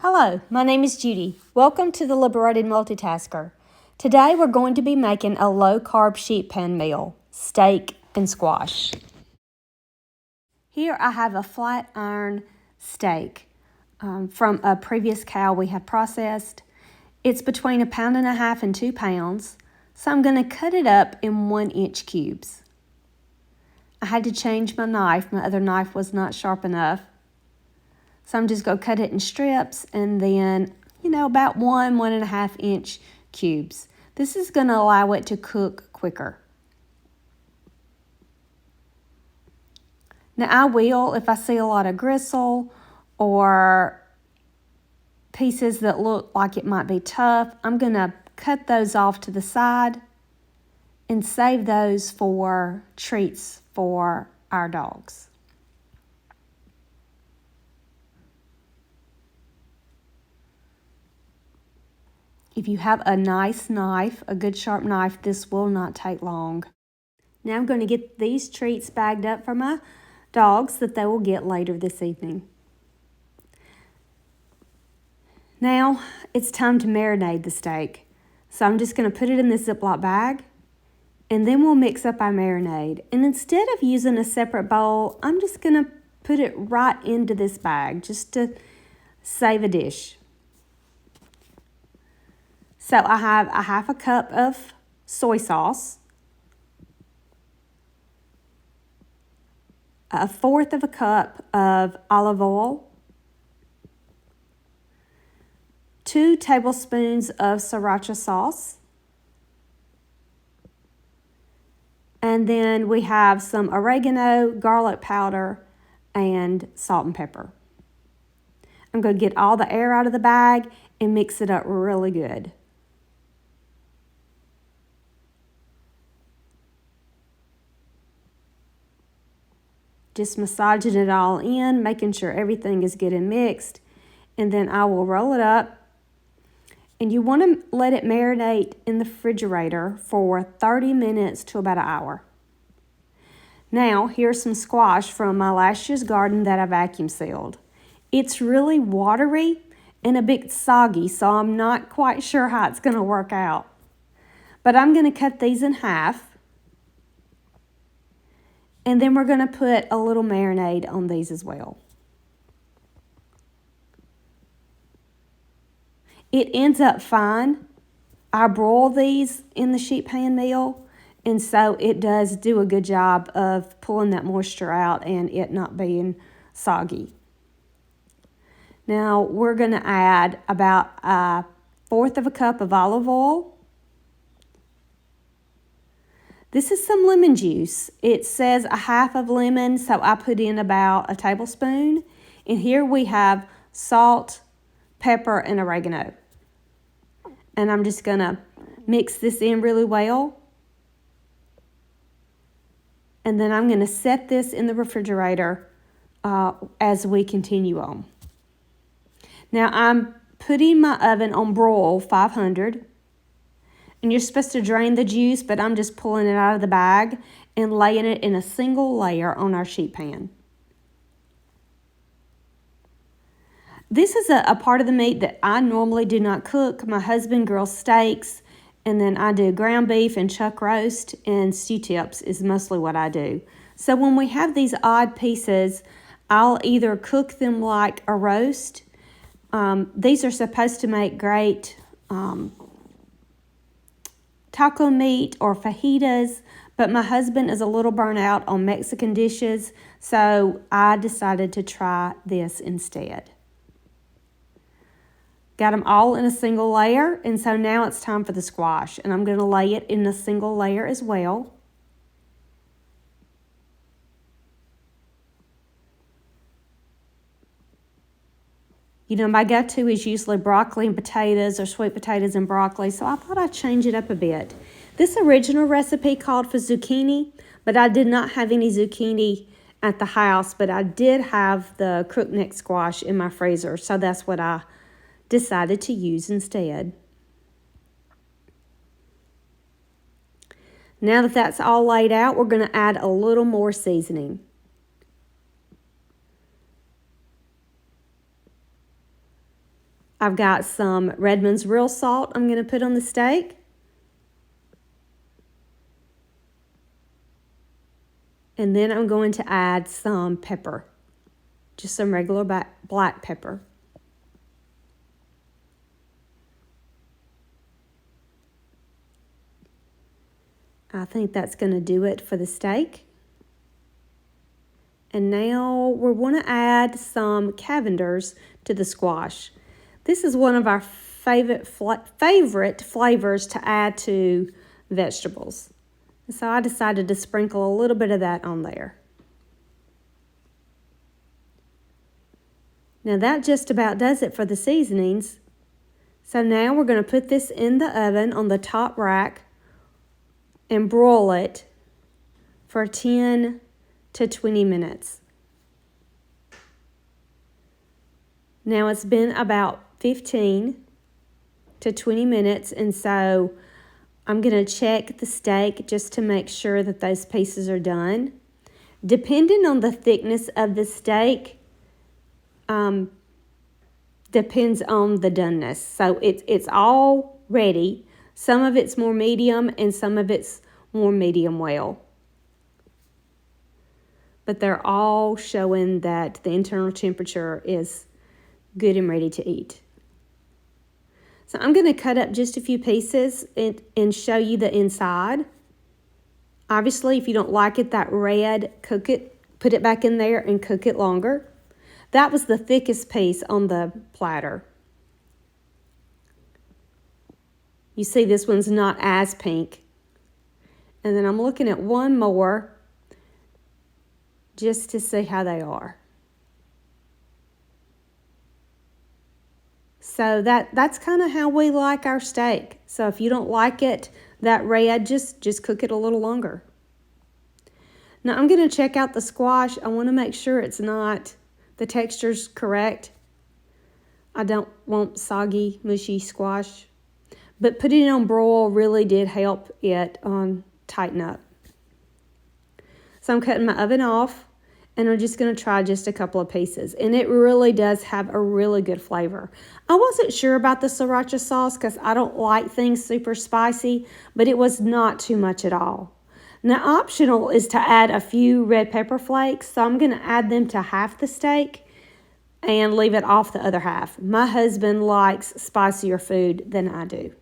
Hello, my name is Judy. Welcome to the Liberated Multitasker. Today we're going to be making a low-carb sheet pan meal, steak and squash. Here I have a flat iron steak from a previous cow we have processed. It's between 1.5 pounds and 2 pounds, so I'm going to cut it up in 1-inch cubes. I had to change my knife. My other knife was not sharp enough. So I'm just going to cut it in strips and then, about 1.5 inch cubes. This is going to allow it to cook quicker. Now I will, if I see a lot of gristle or pieces that look like it might be tough, I'm going to cut those off to the side and save those for treats for our dogs. If you have a nice knife, a good sharp knife, this will not take long. Now I'm going to get these treats bagged up for my dogs that they will get later this evening. Now it's time to marinate the steak. So I'm just going to put it in this Ziploc bag and then we'll mix up our marinade. And instead of using a separate bowl, I'm just going to put it right into this bag just to save a dish. So I have a 1/2 cup of soy sauce, 1/4 cup of olive oil, 2 tablespoons of sriracha sauce, and then we have some oregano, garlic powder, and salt and pepper. I'm going to get all the air out of the bag and mix it up really good. Just massaging it all in, making sure everything is good and mixed. And then I will roll it up. And you want to let it marinate in the refrigerator for 30 minutes to about an hour. Now, here's some squash from my last year's garden that I vacuum sealed. It's really watery and a bit soggy, so I'm not quite sure how it's going to work out. But I'm going to cut these in half. And then we're going to put a little marinade on these as well. It ends up fine. I broil these in the sheet pan meal, and so it does do a good job of pulling that moisture out and it not being soggy. Now we're going to add about 1/4 cup of olive oil. This is some lemon juice. It says 1/2 lemon, so I put in about 1 tablespoon. And here we have salt, pepper, and oregano. And I'm just going to mix this in really well. And then I'm going to set this in the refrigerator as we continue on. Now I'm putting my oven on broil 500. And you're supposed to drain the juice, but I'm just pulling it out of the bag and laying it in a single layer on our sheet pan. This is a part of the meat that I normally do not cook. My husband grills steaks, and then I do ground beef and chuck roast, and stew tips is mostly what I do. So when we have these odd pieces, I'll either cook them like a roast. These are supposed to make great taco meat or fajitas, but my husband is a little burnt out on Mexican dishes, so I decided to try this instead. Got them all in a single layer, and so now it's time for the squash, and I'm going to lay it in a single layer as well. My go-to is usually broccoli and potatoes or sweet potatoes and broccoli, so I thought I'd change it up a bit. This original recipe called for zucchini, but I did not have any zucchini at the house, but I did have the crookneck squash in my freezer, so that's what I decided to use instead. Now that that's all laid out, we're going to add a little more seasoning. I've got some Redmond's real salt I'm going to put on the steak. And then I'm going to add some pepper, just some regular black pepper. I think that's going to do it for the steak. And now we want to add some Cavenders to the squash. This is one of our favorite flavors to add to vegetables. So I decided to sprinkle a little bit of that on there. Now that just about does it for the seasonings. So now we're going to put this in the oven on the top rack and broil it for 10 to 20 minutes. Now it's been about 15 to 20 minutes, and so I'm going to check the steak just to make sure that those pieces are done. Depending on the thickness of the steak, depends on the doneness. So it's all ready. Some of it's more medium and some of it's more medium well. But they're all showing that the internal temperature is good and ready to eat. So I'm going to cut up just a few pieces and show you the inside. Obviously, if you don't like it that red, cook it, put it back in there and cook it longer. That was the thickest piece on the platter. You see this one's not as pink. And then I'm looking at one more just to see how they are. So that's kind of how we like our steak. So if you don't like it that red, just cook it a little longer. Now I'm going to check out the squash. I want to make sure the texture's correct. I don't want soggy, mushy squash. But putting it on broil really did help it tighten up. So I'm cutting my oven off, and I'm just going to try just a couple of pieces. And it really does have a really good flavor. I wasn't sure about the sriracha sauce because I don't like things super spicy, but it was not too much at all. Now, optional is to add a few red pepper flakes, so I'm going to add them to half the steak and leave it off the other half. My husband likes spicier food than I do.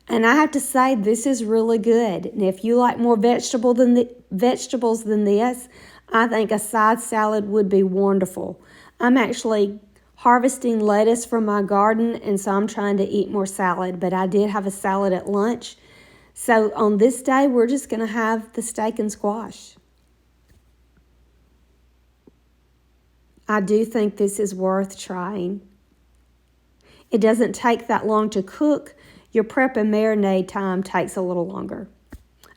And I have to say, this is really good. And if you like more vegetables than this, I think a side salad would be wonderful. I'm actually harvesting lettuce from my garden, and so I'm trying to eat more salad. But I did have a salad at lunch. So on this day, we're just going to have the steak and squash. I do think this is worth trying. It doesn't take that long to cook. Your prep and marinade time takes a little longer.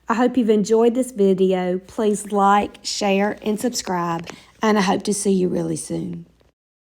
I hope you've enjoyed this video. Please like, share, and subscribe, and I hope to see you really soon.